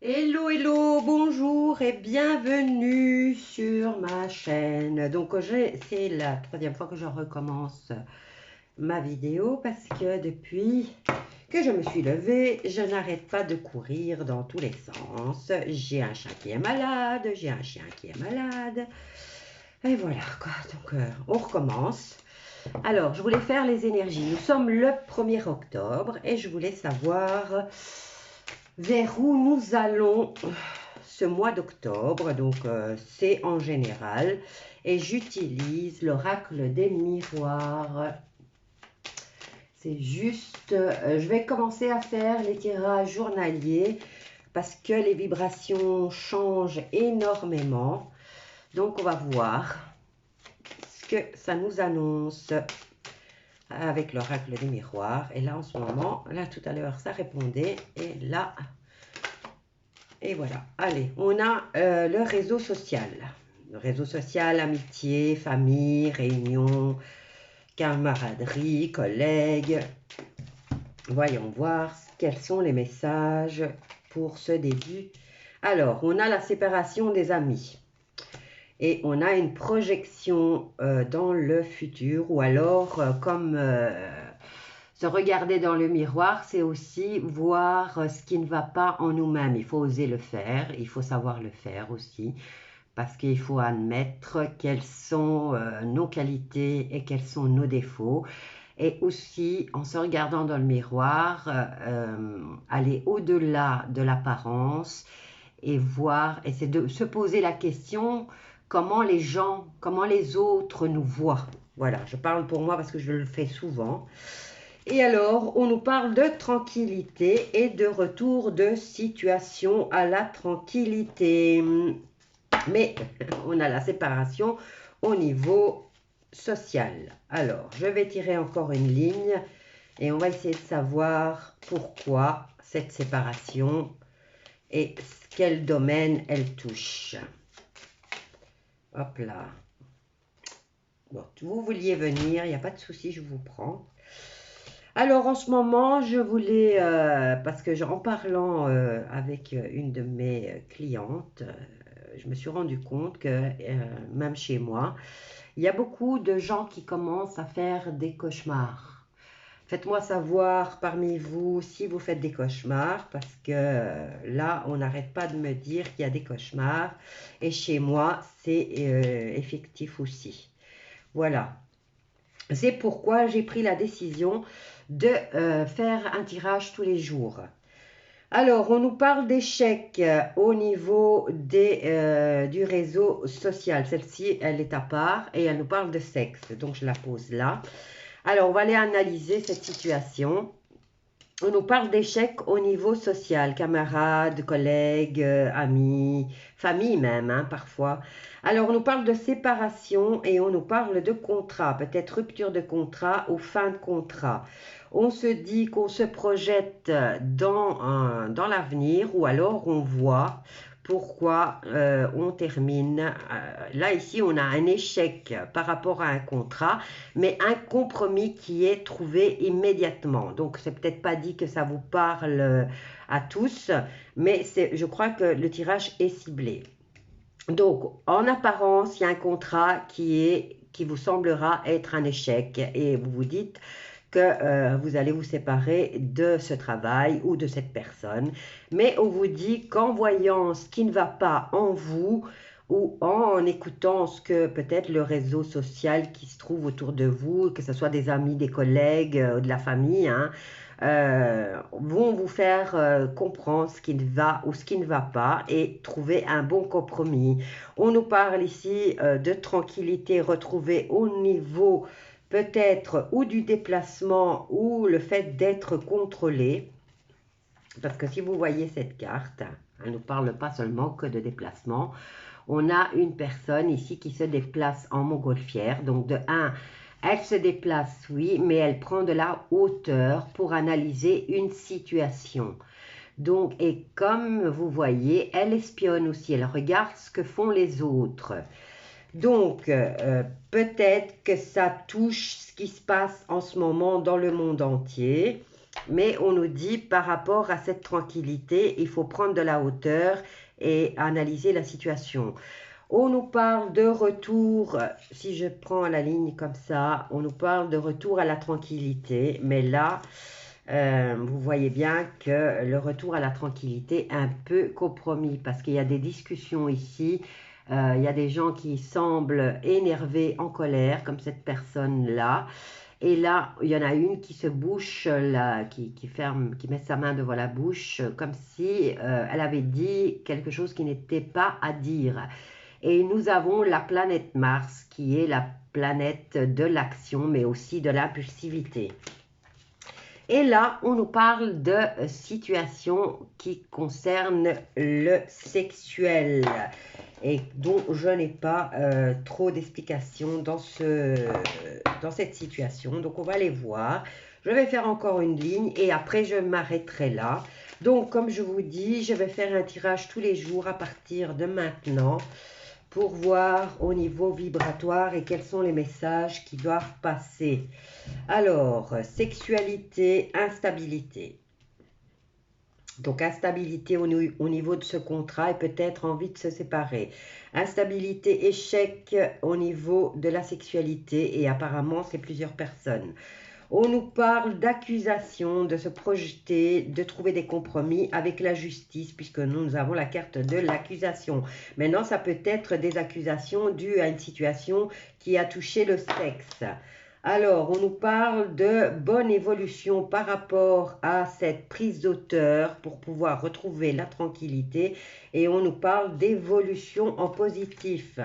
Hello, hello, bonjour et bienvenue sur ma chaîne. C'est la troisième fois que je recommence ma vidéo parce que depuis que je me suis levée, je n'arrête pas de courir dans tous les sens. J'ai un chat qui est malade, j'ai un chien qui est malade. Et voilà quoi, on recommence. Alors, je voulais faire les énergies. Nous sommes le 1er octobre et je voulais savoir vers où nous allons ce mois d'octobre. C'est en général. Et j'utilise l'oracle des miroirs. C'est juste, je vais commencer à faire les tirages journaliers parce que les vibrations changent énormément. Donc, on va voir ce que ça nous annonce avec l'oracle des miroirs. Et là, en ce moment, là, tout à l'heure, ça répondait. Et là, et voilà. Allez, on a le réseau social. Le réseau social, amitié, famille, réunion, camaraderie, collègues. Voyons voir quels sont les messages pour ce début. Alors, on a la séparation des amis. Et on a une projection dans le futur, ou alors se regarder dans le miroir, c'est aussi voir ce qui ne va pas en nous-mêmes. Il faut oser le faire, il faut savoir le faire aussi, parce qu'il faut admettre quelles sont nos qualités et quels sont nos défauts. Et aussi, en se regardant dans le miroir, aller au-delà de l'apparence et voir, et c'est de se poser la question comment les gens, comment les autres nous voient. Voilà, je parle pour moi parce que je le fais souvent. Et alors, on nous parle de tranquillité et de retour de situation à la tranquillité. Mais on a la séparation au niveau social. Alors, je vais tirer encore une ligne et on va essayer de savoir pourquoi cette séparation et quel domaine elle touche. Hop là. Bon, vous vouliez venir, il n'y a pas de souci, je vous prends. Alors en ce moment, je voulais, parce que en parlant avec une de mes clientes, je me suis rendu compte que même chez moi, il y a beaucoup de gens qui commencent à faire des cauchemars. Faites-moi savoir parmi vous si vous faites des cauchemars, parce que là, on n'arrête pas de me dire qu'il y a des cauchemars. Et chez moi, c'est effectif aussi. Voilà. C'est pourquoi j'ai pris la décision de faire un tirage tous les jours. Alors, on nous parle d'échecs au niveau du réseau social. Celle-ci, elle est à part et elle nous parle de sexe. Donc, je la pose là. Alors, on va aller analyser cette situation. On nous parle d'échecs au niveau social, camarades, collègues, amis, famille même, hein, parfois. Alors, on nous parle de séparation et on nous parle de contrat, peut-être rupture de contrat ou fin de contrat. On se dit qu'on se projette dans l'avenir ou alors on voit pourquoi on termine. Là, ici, on a un échec par rapport à un contrat, mais un compromis qui est trouvé immédiatement. Donc, c'est peut-être pas dit que ça vous parle à tous, mais je crois que le tirage est ciblé. Donc, en apparence, il y a un contrat qui vous semblera être un échec et vous vous dites que vous allez vous séparer de ce travail ou de cette personne. Mais on vous dit qu'en voyant ce qui ne va pas en vous ou en écoutant ce que peut-être le réseau social qui se trouve autour de vous, que ce soit des amis, des collègues, de la famille, hein, vont vous faire comprendre ce qui va ou ce qui ne va pas et trouver un bon compromis. On nous parle ici de tranquillité retrouvée au niveau peut-être ou du déplacement ou le fait d'être contrôlé. Parce que si vous voyez cette carte, elle ne nous parle pas seulement que de déplacement. On a une personne ici qui se déplace en montgolfière. Donc de 1, elle se déplace, oui, mais elle prend de la hauteur pour analyser une situation. Donc, et comme vous voyez, elle espionne aussi, elle regarde ce que font les autres. Donc, peut-être que ça touche ce qui se passe en ce moment dans le monde entier. Mais on nous dit par rapport à cette tranquillité, il faut prendre de la hauteur et analyser la situation. On nous parle de retour, si je prends la ligne comme ça, on nous parle de retour à la tranquillité. Mais là, vous voyez bien que le retour à la tranquillité est un peu compromis parce qu'il y a des discussions ici. Il y a des gens qui semblent énervés, en colère, comme cette personne-là. Et là, il y en a une qui se bouche, là, qui ferme, qui met sa main devant la bouche, comme si elle avait dit quelque chose qui n'était pas à dire. Et nous avons la planète Mars, qui est la planète de l'action, mais aussi de l'impulsivité. Et là, on nous parle de situations qui concernent le sexuel et dont je n'ai pas trop d'explications dans cette situation. Donc, on va les voir. Je vais faire encore une ligne et après, je m'arrêterai là. Donc, comme je vous dis, je vais faire un tirage tous les jours à partir de maintenant pour voir au niveau vibratoire et quels sont les messages qui doivent passer. Alors, sexualité, instabilité. Donc, instabilité au niveau de ce contrat et peut-être envie de se séparer. Instabilité, échec au niveau de la sexualité et apparemment, c'est plusieurs personnes. On nous parle d'accusation, de se projeter, de trouver des compromis avec la justice, puisque nous avons la carte de l'accusation. Maintenant, ça peut être des accusations dues à une situation qui a touché le sexe. Alors, on nous parle de bonne évolution par rapport à cette prise d'auteur pour pouvoir retrouver la tranquillité. Et on nous parle d'évolution en positif.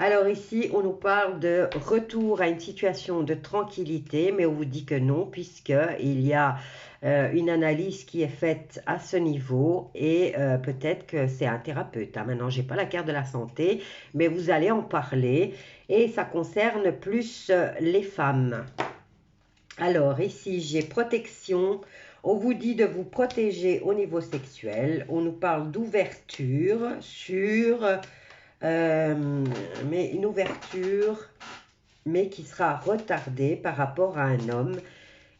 Alors ici, on nous parle de retour à une situation de tranquillité, mais on vous dit que non, puisqu'il y a une analyse qui est faite à ce niveau et peut-être que c'est un thérapeute. Hein. Maintenant, je n'ai pas la carte de la santé, mais vous allez en parler et ça concerne plus les femmes. Alors ici, j'ai protection. On vous dit de vous protéger au niveau sexuel. On nous parle d'ouverture sur... mais une ouverture, mais qui sera retardée par rapport à un homme.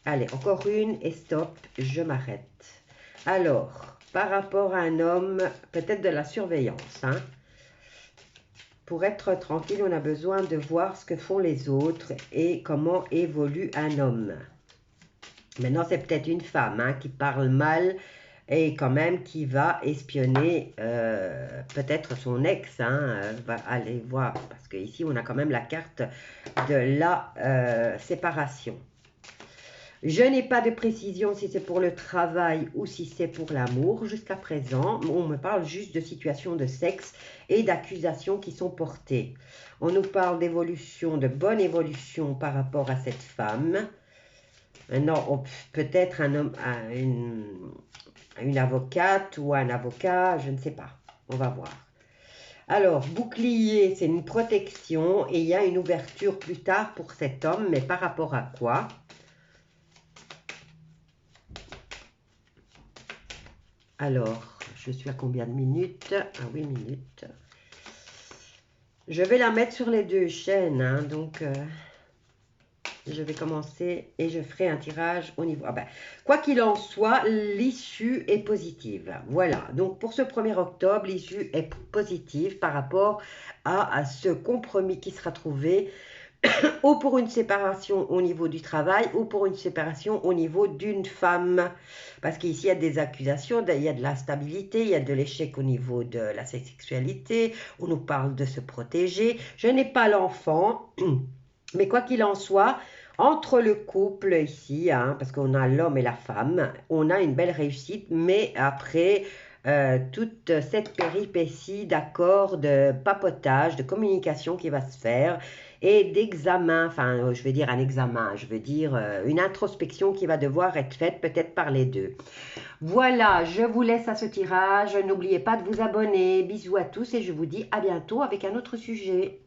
Allez, encore une et stop, je m'arrête. Alors, par rapport à un homme, peut-être de la surveillance. Hein. Pour être tranquille, on a besoin de voir ce que font les autres et comment évolue un homme. Maintenant, c'est peut-être une femme hein, qui parle mal et quand même qui va espionner peut-être son ex, hein, va aller voir, parce qu'ici on a quand même la carte de la séparation. Je n'ai pas de précision si c'est pour le travail ou si c'est pour l'amour jusqu'à présent. On me parle juste de situations de sexe et d'accusations qui sont portées. On nous parle d'évolution, de bonne évolution par rapport à cette femme. Maintenant, peut-être un homme, une avocate ou un avocat, je ne sais pas. On va voir. Alors, bouclier, c'est une protection et il y a une ouverture plus tard pour cet homme, mais par rapport à quoi? Alors, je suis à combien de minutes? À 8 minutes. Je vais la mettre sur les deux chaînes, hein, donc... je vais commencer et je ferai un tirage au niveau... Ah ben, quoi qu'il en soit, l'issue est positive. Voilà, donc pour ce 1er octobre, l'issue est positive par rapport à ce compromis qui sera trouvé ou pour une séparation au niveau du travail ou pour une séparation au niveau d'une femme. Parce qu'ici, il y a des accusations, il y a de l'instabilité, il y a de l'échec au niveau de la sexualité, on nous parle de se protéger. Je n'ai pas l'enfant, mais quoi qu'il en soit, entre le couple ici, hein, parce qu'on a l'homme et la femme, on a une belle réussite, mais après... toute cette péripétie d'accord, de papotage, de communication qui va se faire et d'examen, enfin je veux dire un examen, je veux dire une introspection qui va devoir être faite peut-être par les deux. Voilà, je vous laisse à ce tirage, n'oubliez pas de vous abonner, bisous à tous et je vous dis à bientôt avec un autre sujet.